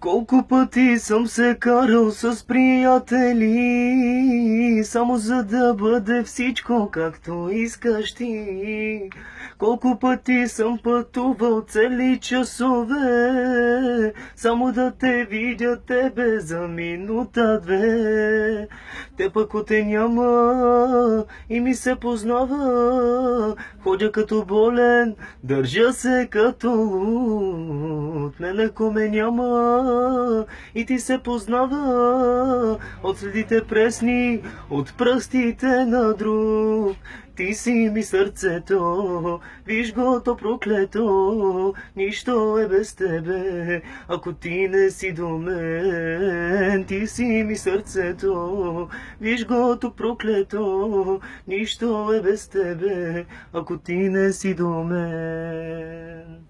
Колко пъти съм се карал с приятели, само за да бъде всичко както искаш ти. Колко пъти съм пътувал цели часове, само да те видя тебе за минута-две. Те пък те няма и ми се познава. Ходя като болен, държа се като луд. Мен ако ме няма и ти се познава от следите пресни, от пръстите на друг. Ти си ми сърцето, виж го то проклето, нищо е без тебе, ако ти не си до мен. Ти си ми сърцето, виж го то проклето, нищо е без тебе, ако ти не си до мен.